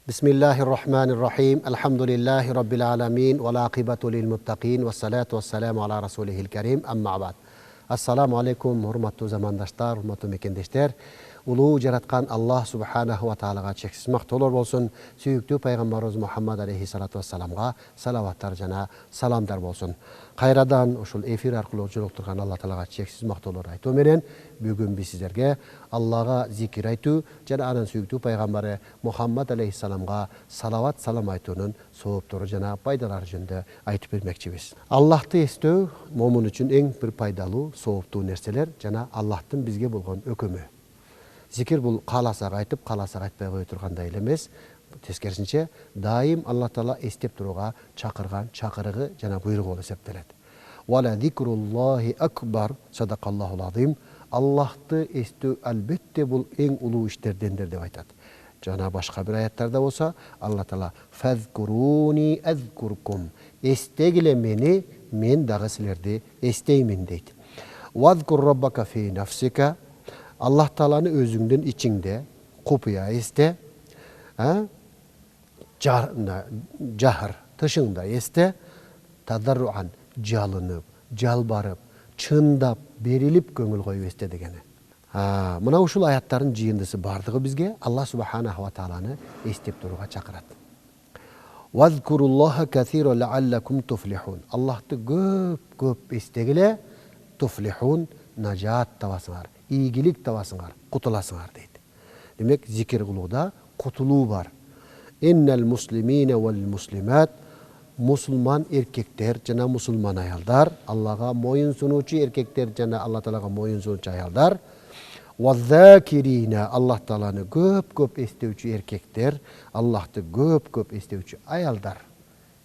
Bismillahirrahmanirrahim. Alhamdulillahi rabbil alamin wal aqibatu lil muttaqin wassalatu wassalamu ala rasulihil karim. Amma ba'd. Assalamu alaikum, hurmatlı zamandaşlar, hurmatlı mekendештер. Улуу жараткан Аллах субханаху ва таалага чексиз мактоолор болсун. Сүйүктүү пайгамбарыбыз Мухаммад алейхиссалату вассаламга салаваттар жана саламдар болсун. Кайрадан ушул эфир аркылуу жолуктурган Алла таалага чексиз мактоолор айтуу менен бүгүн биз сиздерге Аллага зикир айтуу жана анын сүйүктүү пайгамбары Мухаммад алейхиссаламга салават салам айтуунун сооптору жана пайдалары жөнүндө айтып бермекчибиз. Аллахты эстөө момун үчүн эң бир пайдалуу, сооптуу нерселер жана Аллахтын бизге болгон өкүмү. Зикир бул кааласак айтып, кааласак айтпай кое тургандай эле эмес. Тескерисинче, дайым Алла Таала эстеп турууга чакырган чакырыгы жана буйругу болуп эсептелет. Вала зикруллахи акбар, садакаллахул азим. Аллахты эстөө албетте бул эң улуу иштердендир деп айтат. Жана башка бир аяттарда болсо, Алла Таала фазкуруни азкуркум. Эстегиле мени, мен дагы силерди эстеймин дейт. Вазкур раббака фи нафсика. Аллах Тааланы өзүңдүн ичиңде купуя эсте, жахыр тышыңда эсте, тадарруан жалынып, жалбарып, чындап, берилип көңүл коюп эсте дегени. Мына ушул аяттардын жыйындысы бардыгы бизге Аллах субханаху ва тааланы эстеп турууга чакырат. Вазкуруллаха касира лааллакум туфлихун. Аллахты көп эстегиле, туфлихун, нажат табасыңар, ийгилик табасыңар, кутуласыңар дейт. Демек, зикир кылууда кутулуу бар. Иннал муслимина вал муслимат, мусулман эркектер жана мусулман аялдар, Аллага моюн сунуучу эркектер жана Алла Таалага моюн сунуучу аялдар, ваззакирина, Аллах Тааланы көп эстеүүчү эркектер, Аллахты көп эстеүүчү аялдар.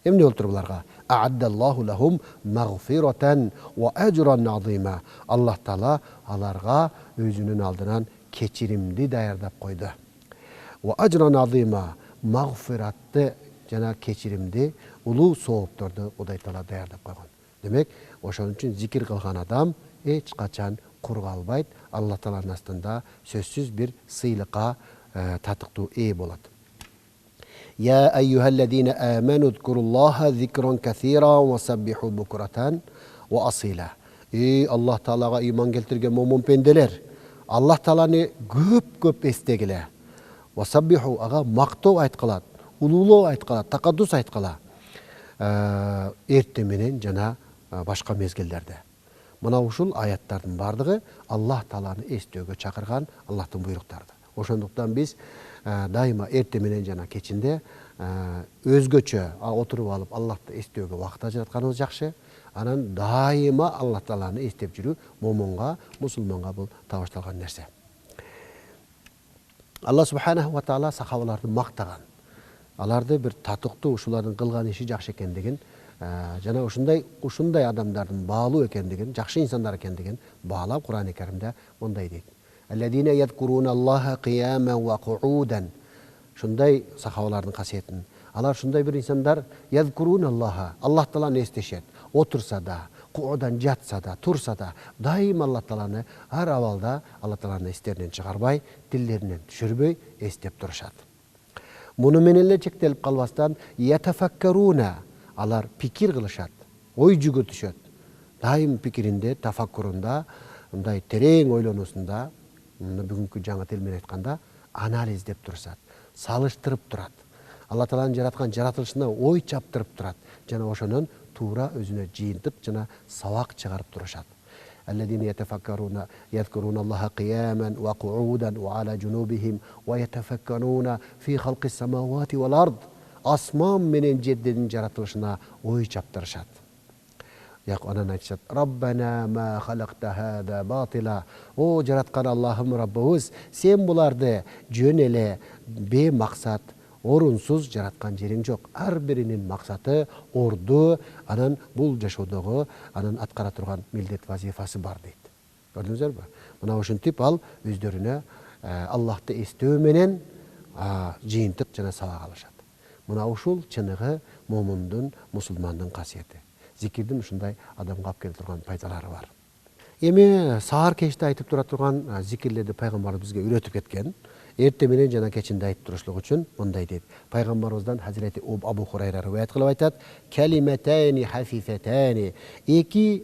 Эмне болуптур буларга? А'аддаллаху лахум магфирatan ва ажран азима. Аллах Таала аларга өзүнүн алдынан кечиримди даярдап койду. Ва ажран азима, магфиратты жана кечиримди, улуу соопторду Кудай Таала даярдап койгон. Демек, ошон үчүн зикир кылган адам эч качан кур калбайт. Аллах Тааланын астында сөзсүз бир сыйлыкка татыктуу ээ болот. يا أيها الذين آمنوا اذكروا الله ذكرا كثيرا وسبحوا بكرة وأصيلا. Allah Taala'ga iman keltirgen momун pendeler. Allah Taala'ны көп эстегиле. Васаббиху, ага мактоо айткылат, улуулоо айткылат, такаддус айткыла. Эрте менен жана башка мезгилдерде. Мына ушул аяттардын бардыгы Аллах Таалa'ны эстөөгө чакырган Аллахтын буйруктары. Ошондуктан биз дайыма эрте менен жана кечинде өзгөчө отуруп алып Аллахты эстөөгө убакыт ажыратканыбыз жакшы. Анан дайыма Аллах Тааланы эстеп жүрүү момунга, мусулманга бул табышталган нерсе. Аллах субханаху ва таала сахабаларды мактаган. Аларды бир татыктуу, ушулардын кылган иши жакшы экендигин, жана ушундай адамдардын баалуу экендигин, жакшы инсандар экендигин баалап Кур'ан-ы Каримде мындай дейт. Алладина ядкуруна Аллаха қияма ва қуудан. Шундай сахабалардын касиетин. Алар шундай бир инсандар ядкуруна Аллаха. Аллах Тааланы эстешет. Отурса да, куудан жатса да, турса да, дайым Аллах Тааланы ар абалда Аллах Тааланы эстеринен чыгарбай, диллеринен түшүрбөй эстеп турушат. Муну менен эле чектелип калбастан ятафаккаруна. Алар пикир кылышат, ой жүгүртүшөт. Дайым пикиринде, тафаккурунда, мындай терең ойлонуусунда, бүгүнкү жаңы тил менен айтканда, анализ деп турсат, салыштырып турат. Алла Тааланын жараткан жаратылышына ой чаптырып турат. Жана ошонун туура өзүнө жыйынтып жана сабак чыгарып турушат. Алладина ятафаккаруна ядкуруна Аллаха қияman ва қуудан ва ала жунубихим ва ятафаккаруна фи халқис самавати вал ард. Асман менен жердин жаратылышына ой чаптырышат. Анан айтышат: Раббана ма халакта хада батила. О жараткан Аллахым Раббыбыз, сен буларды жөн эле бемаксат, орунсуз жараткан жериң жок. Ар биринин максаты орду, анан бул жашоодогу анан аткара турган милдет вазифасы бар дейт. Көрдүңүзөрбү? Мына ушинтип ал өздөрүнө Аллахты эстөө менен жыйынтык жана сабак алышат. Мына ушул чыныгы момундун, мусулмандын касиети. Зикирдин ушундай адамга алып келе турган пайдалары бар. Эми саар кечте айтып тура турган зикирлерди пайгамбарыбыз бизге үйрөтүп кеткен. эрте менен жана кечинде айтып турушлук үчүн мындай дейт. Пайгамбарыбыздан Хазирети Абу Хурайра риваят кылып айтат: "Калиматани хафифатани". Эки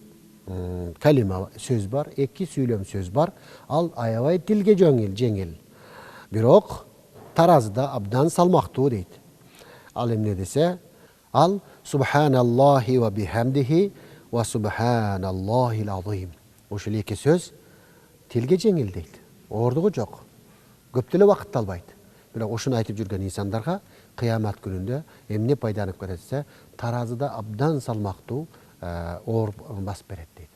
калима сөз бар, эки сүйлөм сөз бар. Ал аябай тилге жеңил. Бирок таразыда абдан салмактуу дейт. Ал эмне десе, ал субханаллахи ва бихамдихи ва субханаллахил азим. Ушул эки сөз тилге жеңил дейт. Оордугу жок. Көп деле убакыт албайт. Бирок ушуну айтып жүргөн инсандарга кыямат күнүндө эмне пайданып кетет десе, таразыда абдан салмактуу оор басып берет дейт.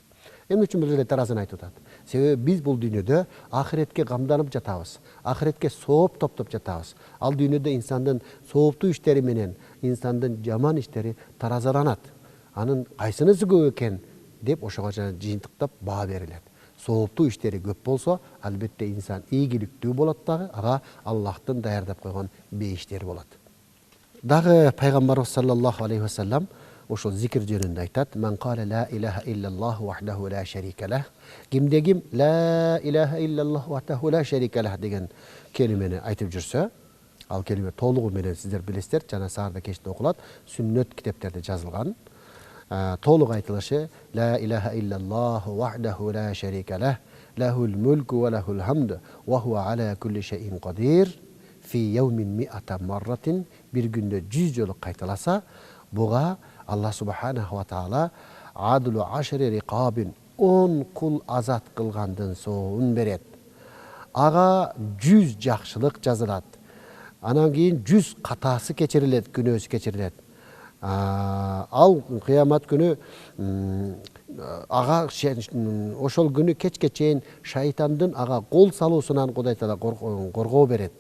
Эмне үчүн бул эле таразыны айтып атат? Себеби биз бул дүйнөдө ахиретке камданып жатабыз. Ахиретке сооп топтоп жатабыз. Ал дүйнөдө инсандын сооптуу иштери менен инсандын жаман иштери таразаланат. Анын кайсынысы көп экен деп ошого жыйынтыктап баа берилет. Сооптуу иштери көп болсо, албетте инсан ийгиликтүү болот дагы, ага Аллахтын даярдап койгон бейиштери болот. Дагы пайгамбарыбыз саллаллаху алейхи ва саллям ошол зикир жөнүндө айтат: "Ман кала ла илаха иллаллах вахдаху ла шарика лах". Кимде ким ла илаха иллаллах вахдаху ла шарика лах деген келимени айтып жүрсө, ал келиме толугу менен сиздер билесиздер, жана саарда кечте окулат, сүннөт китептерде жазылган. Толук айтылышы: ла илаха иллаллах вахдаху ла шарика лах, лахул мулку ва лахул хамду ва хува ала кулли шайин кадир фи яумин миата марратин. Бир күндө 100 жолу кайталаса, буга Аллах субханаху ва таала адлу ашри рикабин 10 кул азат кылгандын соогун берет. Ага 100 жакшылык жазылат. Анан кийин 100 катасы кечирилет, күнөөсү кечирилет. Ал кыямат күнү ага ошол күнү кечке чейин шайтандын ага кол салуусунан Кудай Таала коргоо берет.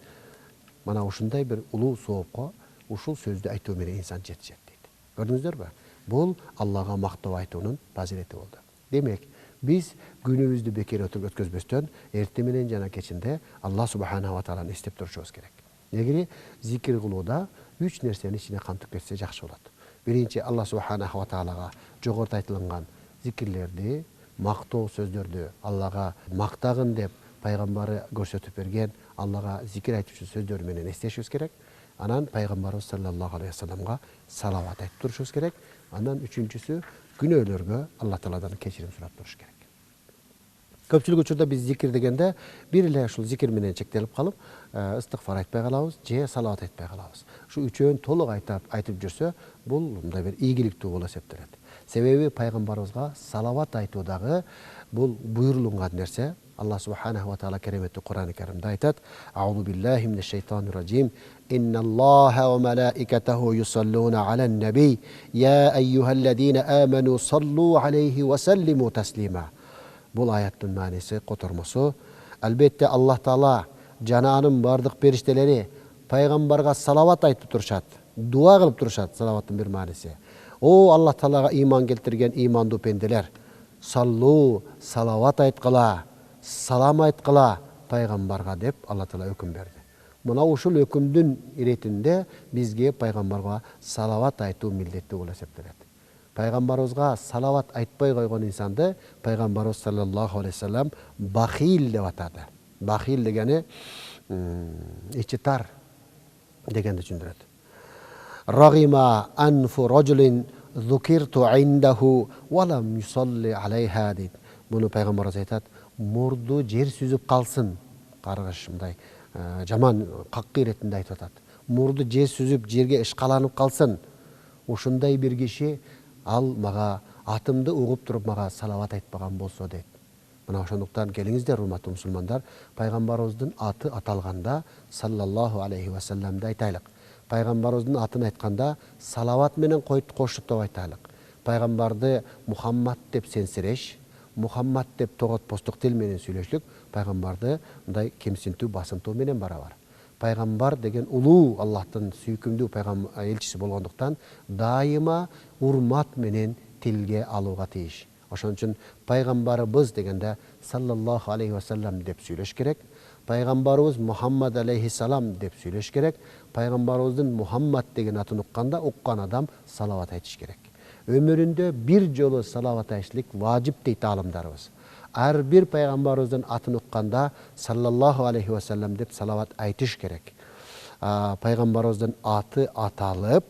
Мана ушундай бир улуу соопко ушул сөздү айтуу менен инсан жетишет дейт. Көрдүңүздөрбү? Бул Аллага мактоо айтуунун фазилети болду. Демек, биз күнүбүздү бекер өткөзбөстөн эрте менен жана кечинде Аллах субханаху ва тааланы эстеп турушубуз керек. Негири зикир кылууда 3 нерсени ичине камтып кетсе жакшы болот. Биринчи, Аллах субханаху ва таалага жогоруда айтылган зикирлерди, мактоо сөздөрдү Аллага мактагын деп пайгамбары көрсөтүп берген Аллага зикир айтуучу сөздөр менен эстешибиз керек. Анан пайгамбарыбыз саллаллаху алейхи ва салламга салават айтып турушубуз керек. Андан үчүнчүсү, күнөөлөргө Аллах Тааладан кечирим сурап туруш керек. Көпчүлүк учурда биз зикир дегенде бир эле ушул зикир менен чектелип калып, ыстыгфар айтпай калабыз, же салават айтпай калабыз. Ушу үчөөнү толук айтып жүрсө, бул мындай бир ийгиликтүү болуп эсептелет. Себеби пайгамбарыбызга салават айтуу дагы бул буйрулунган нерсе. Аллах субханаху ва таала кереметтүү Кур'ан-ы Каримде айтат: "Аузу биллахи минеш шайтанир раджим. Инналлаха ва малаикатаху юсаллуна алан наби. Я айюхаллазина аману саллу алейхи ва саллиму таслима". Бул аяттын мааниси, котормосу: албетте Аллах Таала жана анын бардык периштелери пайгамбарга салават айтып турушат, дуа кылып турушат. Салаваттын бир мааниси: "О Аллах Таалага ыйман келтирген ыймандуу пенделер, саллу, салават айткыла, салам айткыла пайгамбарга" деп Аллах Таала өкүм берди. Мына ушул өкүмдүн иретинде бизге пайгамбарга салават айтуу милдеттүү болуп эсептелет. Пайгамбарыбызга салават айтпай койгон инсанды пайгамбарыбыз саллаллаху алейхи ва саллям бахил деп атады. Бахил дегени ичи тар дегенди түшүндүрөт. Рагима анфу раджулин зукирту индаху ва лам юсалли алейха дейт. Буну пайгамбарыбыз айтат: мурду жер сүзүп калсын. Каргыш мындай жаман каккы иретинде айтып атат. Мурду жер сүзүп, жерге ышкаланып калсын. Ушундай бир киши ал мага атымды угуп туруп мага салават айтпаган болсо дейт. Мына ошондуктан келиңиздер, урматтуу мусулмандар, пайгамбарыбыздын аты аталганда саллаллаху алейхи ва салламды айтайлык. Пайгамбарыбыздын атын айтканда салават менен коштуктап айтайлык. Пайгамбарды Мухаммад деп сенсиреш, Мухаммад деп тоготпостук тил менен сүйлөшлүк пайгамбарды мындай кемсинтүү, басынтуу менен барабар. Пайгамбар деген улуу Аллахтын сүйкүмдүү элчиси болгондуктан дайыма урмат менен тилге алууга тийиш. Ошон үчүн пайгамбарыбыз дегенде саллаллаху алейхи ва саллам деп сүйлөш керек. Пайгамбарыбыз Мухаммад алейхи салам деп сүйлөш керек. Пайгамбарыбыздын Мухаммад деген атын уккан адам салават айтыш керек. Өмүрүндө бир жолу салават айтышлык важип дейт аалымдарыбыз. ар бир пайгамбарыбыздын атын укканда саллаллаху алейхи ва саллям деп салават айтыш керек. Пайгамбарыбыздын аты аталып,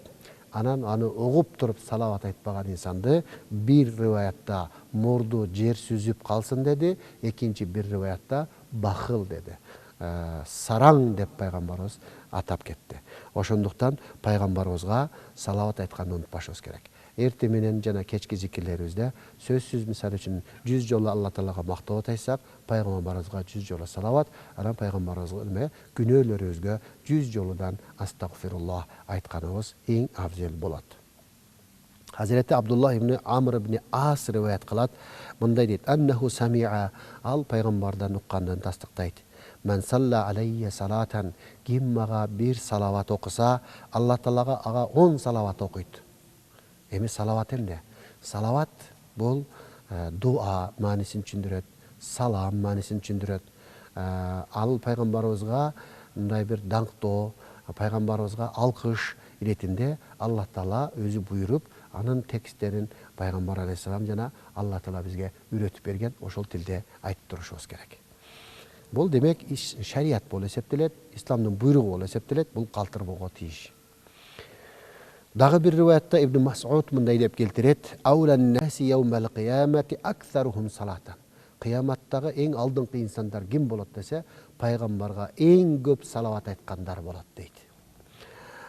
анан аны угуп туруп салават айтпаган инсанды бир риваятта мурду жер сүзүп калсын деди, экинчи бир риваятта бахыл деди. Сараң деп пайгамбарыбыз атап кетти. Ошондуктан пайгамбарыбызга салават айтканды унутпашыбыз керек. Эрте менен жана кечки зикирлерибизде сөзсүз мисалы үчүн 100 жолу Алла Таалага мактабат айтсак, пайгамбарыбызга 100 жолу салават, анан пайгамбарыбызга күнөөлөрүбүзгө 100 жолудан астагфируллах айтканыбыз эң абзел болот. Hazreti Abdullah ibn Amr ibn As риваят кылат, мындай дейт: "Аннаху сами'a", ал пайгамбардан уккандын тастыктайт. "Мен салла алейя салатан", ким мага бир салават окуса, Алла Таалага ага 10 салават окуйт. Эми салават эмне? Салават бул дуа маанисин түшүндүрөт, салам маанисин түшүндүрөт. Ал пайгамбарыбызга мындай бир даңктоо, пайгамбарыбызга алкыш иретинде Алла Таала өзү буйруп, анын тексттерин пайгамбар алейхиссалам жана Алла Таала бизге үйрөтүп берген, ошол тилде айтып турушубуз керек. Бул демек шарият болуп эсептелет, исламдын буйругу болуп эсептелет, бул калтырбоого тийиш. Дагы бир риваятта Ибн Мас'уд мындай деп келтирет: "Аулан наси яумал кыямати аксарухум салатан". Кыяматтагы эң алдыңкы инсандар ким болот десе, пайгамбарга эң көп салават айткандар болот дейт.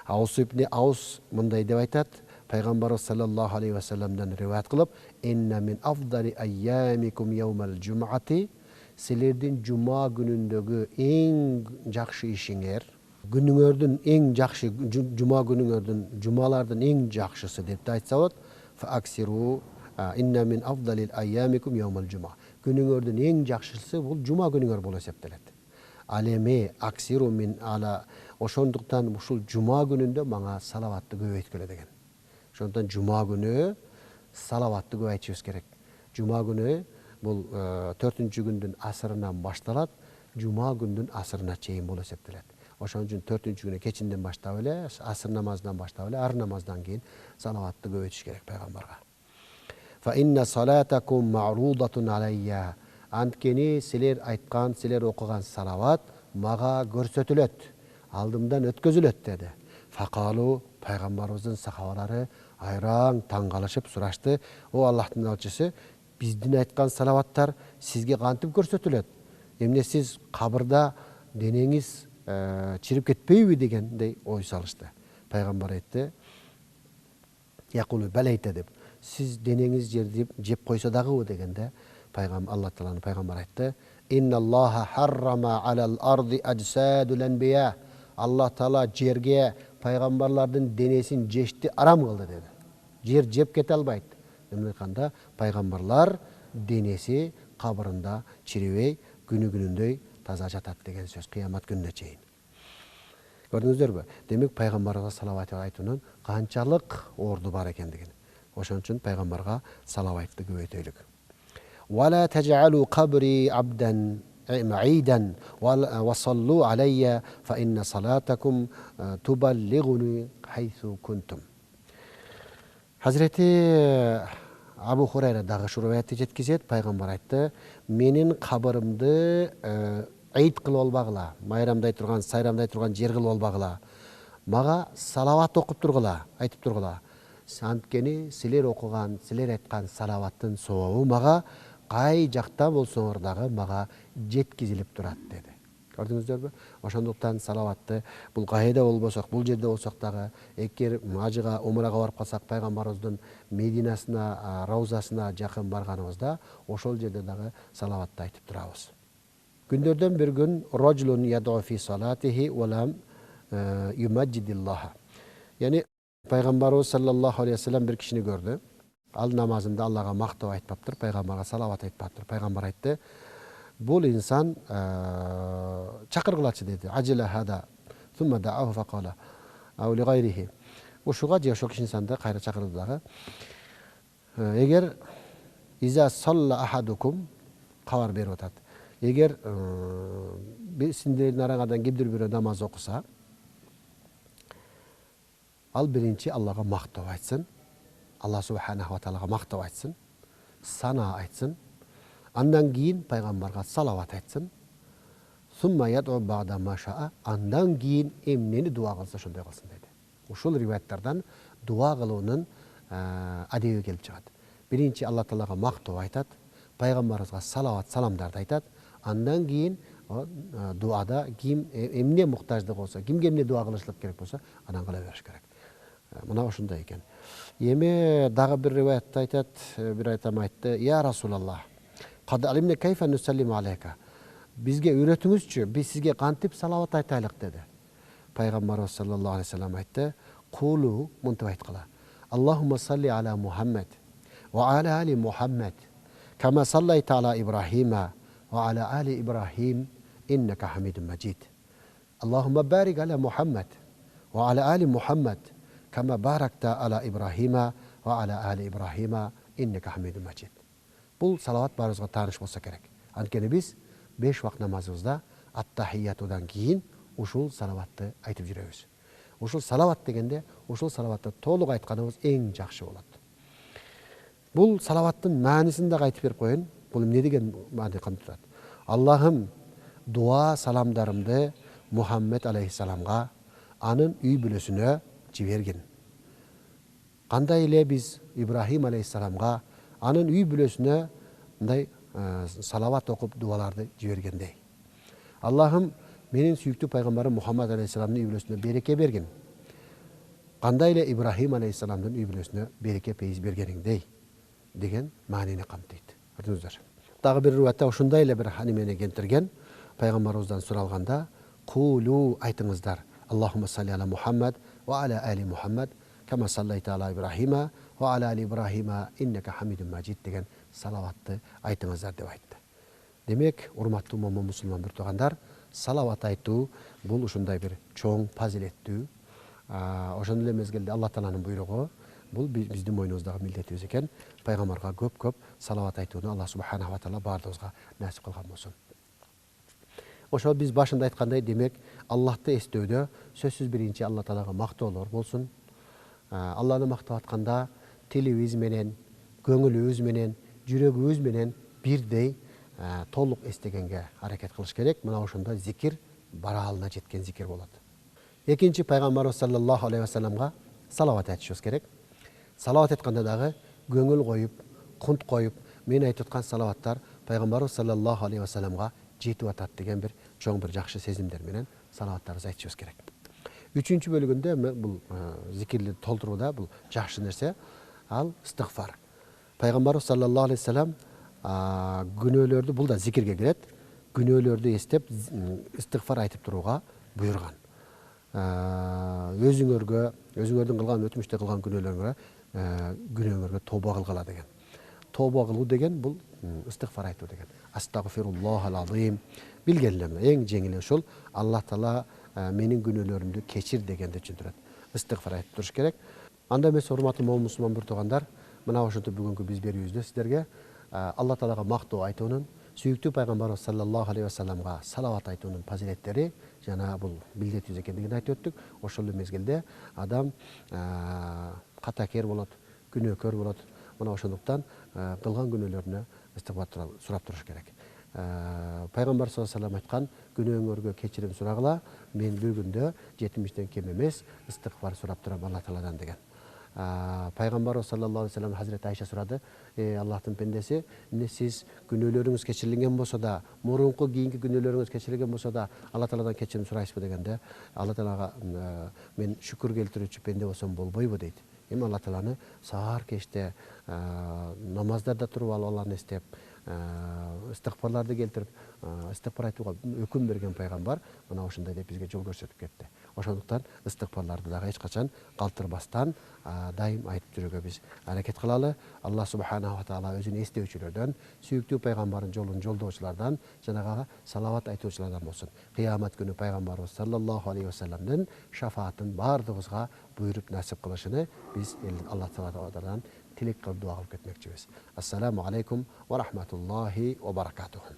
Аус ибн Аус мындай деп айтат: Пайгамбарыбыз саллаллаху алейхи ва салламдан риваят кылып: "Инна мин афдали айямикум яумал жумати", силердин жума күнүндөгү эң жакшы ишиңер, күнүңөрдүн эң жакшы жума күнүңөрдүн жумалардын эң жакшысы деп айтса болот. Фа аксиру инна мин афдалил айямикум яумал жума. Күнүңөрдүн эң жакшысы бул жума күнүңөр болуп эсептелет. Ал эми аксиру мин ала, ошондуктан ушул жума күнүндө мага салаватты көбөйткүлө деген. Ошондуктан жума күнү салаватты көп айтышыбыз керек. Жума күнү бул 4-күндүн күндүн асырынан башталат, жума күндүн асырына чейин болуп эсептелет. Ошон үчүн 4-күнү күнү кечинден баштап эле, асыр намазынан баштап эле, ар намаздан кийин салаватты көбөйтүш керек пайгамбарга. Фа инна салатакум ма'рудатун алайя. Анткени силер айткан, силер окуган салават мага көрсөтүлөт, алдымдан өткөзүлөт деди. Факалу, пайгамбарыбыздын сахабалары айраң таң калышып сурашты: "О Аллахтын элчиси, биздин айткан салаваттар сизге кантип көрсөтүлөт? Эмне сиз кабырда денеңиз чирип кетпейби?" дегендей ой салышты. Пайгамбар айтты: "Якулу балайта" деп. "Сиз денеңиз жерди жеп койсо дагыбы" дегенде, Алла Тааланын пайгамбар айтты: "Инналлаха харрама алал арди аджсадул анбия". Алла Таала жерге пайгамбарлардын денесин жешти арам кылды деди. Жер жеп кете албайт. Эмне айтканда, пайгамбарлар денеси кабырында чирибей, күнү-күнүндөй таза жатат деген сөз, кыямат күнүнө чейин. Көрдүңүздөрбү? Демек пайгамбарга салават айтуунун канчалык орду бар экендигин. Ошон үчүн пайгамбарга салаватты көбөйтөлүк. Вала тажалу кабри абдан маидан ва саллу алайя фа инна салатакум тубаллигуни хайсу кунтум. Hazreti Abu Hurayra дагы ушул риwayatты жеткизет. Пайгамбар айтты: "Менин кабырымды айт кылып албагыла, майрамдай турган, сайрамдай турган жер кылып албагыла. Мага салават окуп тургула, айтып тургула. Анткени силер окуган, силер айткан салаваттын сообу мага кай жакта болсоңор дагы мага жеткизилип турат" деди. Көрдүңүздөрбү? Ошондуктан салаватты бул кайда болбосок, бул жерде болсок дагы, эгер ажыга, умрага барып калсак, пайгамбарыбыздын Мединасына, Раузасына жакын барганыбызда, ошол жерде дагы салаватты айтып турабыз. Күндөрдөн бир күн раджулун яду фи салатихи ва лам юмаджидиллаха. Яни пайгамбарыбыз саллаллаху алейхи ва саллям бир кишини көрдү. Ал намазында Аллага мактап айтпаптыр, пайгамбарга салават айтпаптыр. Пайгамбар айтты: "Бул инсан чакыргылачы" деди. Ажила хада сумма да'аху факала ау ли гайрихи. Ушуга же ошол инсанды кайра чакырды дагы. Эгер иза салла ахадукум, кабар берип атат. Эгер сиздердин араңардан кимдир бирөө намаз окуса, ал биринчи Аллага мактап айтсын, Алла субханаху ва таалага мактап айтсын, сана айтсын. Андан кийин пайгамбарга салават айтсын. Сумма яд'у бa'да ма ша'a. Андан кийин эмнени дуа кылса ошондой кылсын деди. Ушул риваяттардан дуа кылуунун адеби келип чыгат. Биринчи Алла Таалага мактоо айтат, пайгамбарыбызга салават саламдарды айтат. Андан кийин дуада ким эмне муктаждыгы болсо, кимге эмне дуа кылышлык керек болсо, анан кыла бериш керек. Мына ошондой экен. Эми дагы бир риваятта айтат, бир айтам айтты: "Я Расулаллах, кад алимна кайфа нусаллиму алейка." Бизге үйрөтүңүзчү, биз сизге кантип салават айтайлык деди. Пайгамбарыбыз саллаллаху алейхи вассалам айтты: "Кулу", мынтип айткыла: "Аллахумма салли аля Мухаммад ва аля али Мухаммад, кама саллайта аля Ибрахима ва аля али Ибрахим, иннака хамидун маджид. Аллахумма барик аля Мухаммад ва аля али Мухаммад, кама баракта аля Ибрахима ва аля али Ибрахима, иннака хамидун маджид." Бул салават баарыбызга тааныш болсо керек. Анткени биз 5 вакыт намазыбызда ат-тахиятудан кийин ушул салаватты айтып жүрөбүз. Ушул салават дегенде, ушул салаватты толук айтканыбыз эң жакшы болот. Бул салаваттын маанисин да айтып берип коеюн. Бул эмне деген маани камтылат? Аллахым, дуа саламдарымды Мухаммед алейхиссаламга, анын үй бүлөсүнө жибергин. Кандай эле биз Ибрахим алейхиссаламга, анын үй бүлөсүнө мындай салават окуп дуаларды жибергендей. Аллахым, менин сүйүктүү пайгамбарым Мухаммад алейхиссаламдын үй бүлөсүнө береке бергин. Кандай эле Ибрахим алейхиссаламдын үй бүлөсүнө береке пейиз бергениңдей деген маанини камтыйт. Көрдүңүздөр. Дагы бир риваятта ушундай эле бир анимени келтирген. Пайгамбарыбыздан суралганда: "Кулу", айтыңыздар: "Аллахумма салли аля Мухаммад ва аля али Мухаммад, кама саллайта аля Ибрахима ва аля али Ибрахима, иннака хамидун маджид" деген салаватты айтыңыздар деп айтты. Демек, урматтуу момун мусулман бир туугандар, салават айтуу бул ушундай бир чоң фазилеттүү, ошондой эле мезгилде Алла Тааланын буйругу, бул биздин мойнубуздагы милдетибиз экен. Пайгамбарга көп салават айтууну Алла субханаху ва таала баардыгыбызга насип кылган болсун. Ошо биз башында айткандай, демек, Аллахты эстөөдө сөзсүз биринчи Алла Таалага мактоолор болсун. Алланы мактап атканда тилибиз менен, көңүлүбүз менен, жүрөгүбүз менен бирдей толук эстегенге аракет кылыш керек. Мына ошондо зикир бараалына жеткен зикир болот. Экинчи, пайгамбарыбыз саллаллаху алейхи вассаламга салават айтышыбыз керек. Салават айтканда дагы көңүл коюп, кунт коюп, мен айтып аткан салаваттар пайгамбарыбыз саллаллаху алейхи вассаламга жетип атат деген бир чоң бир жакшы сезимдер менен салаваттарыбызды айтышыбыз керек. Үчүнчү бөлүгүндө бул зикирди толтурууда бул жакшы нерсе, ал истигфар. Пайгамбарыбыз саллаллаху алейхи вассалам күнөөлөрдү, бул да зикирге кирет, күнөөлөрдү эстеп истигфар айтып турууга буйруган. Өзүңөрдүн кылган, өтмүштө кылган күнөөңөргө тооба кылгыла деген. Тооба кылуу деген бул истигфар айтуу деген. Астагфируллахал азим. Билгенлер эң жеңили ушул. Алла Таала менин күнөөлөрүмдү кечир дегенди түшүндүрөт. Истигфар айтып туруш керек. Анда эмес, урматтуу момун мусулман бир туугандар, мына ошентип бүгүнкү биз берүүбүздө сиздерге Алла Таалага мактоо айтуунун, сүйүктүү пайгамбарыбыз саллаллаху алейхи вассаламга салават айтуунун фазилеттери жана бул милдетибиз экендигин айтып өттүк. Ошол эле мезгилде адам катакер болот, күнөөкөр болот. Мына ошондуктан кылган күнөөлөрүнө истигфар сурап туруш керек. Пайгамбар саллаллаху алейхи вассалам айткан: "Күнөөңөргө кечирим сурагыла, мен бир күндө 70 кем эмес истигфар сурап турам Алла Тааладан" деген. Пайгамбарыбыз саллаллаху алейхи вассалам Хазирети Айша сурады: "Аллахтын пендеси, эмне сиз күнөөлөрүңүз кечирилген болсо да, мурунку кийинки күнөөлөрүңүз кечирилген болсо да, Алла Тааладан кечирим сурайсызбы?" дегенде, Алла Таалага: "Мен шүкүр келтирүүчү пенде болсом болбойбу?" дейт. Эми Алла Тааланы саар кечте намаздарда туруп Алланы эстеп, истигфарларды келтирип, истигфар айтууга өкүм берген пайгамбар мына ошондой деп бизге жол көрсөтүп кетти. Ошондуктан истигфарларды дагы эч качан калтырбастан дайым айтып жүрүүгө биз аракет кылалы. Алла субханаху ва таала өзүн эстөөчүлөрдөн, сүйүктүү пайгамбардын жолун жолдоочулардан, жанагы салават айтуучулардан болсун. Кыямат күнү пайгамбарыбыз саллаллаху алейхи вассаламдын шафаатын баардыгыбызга буйруп насип кылышыны биз Алла Тааладан тилек кылып дуа кылып кетмекчибиз. Ассаламу алейкум ва рахматуллахи ва баракатуху.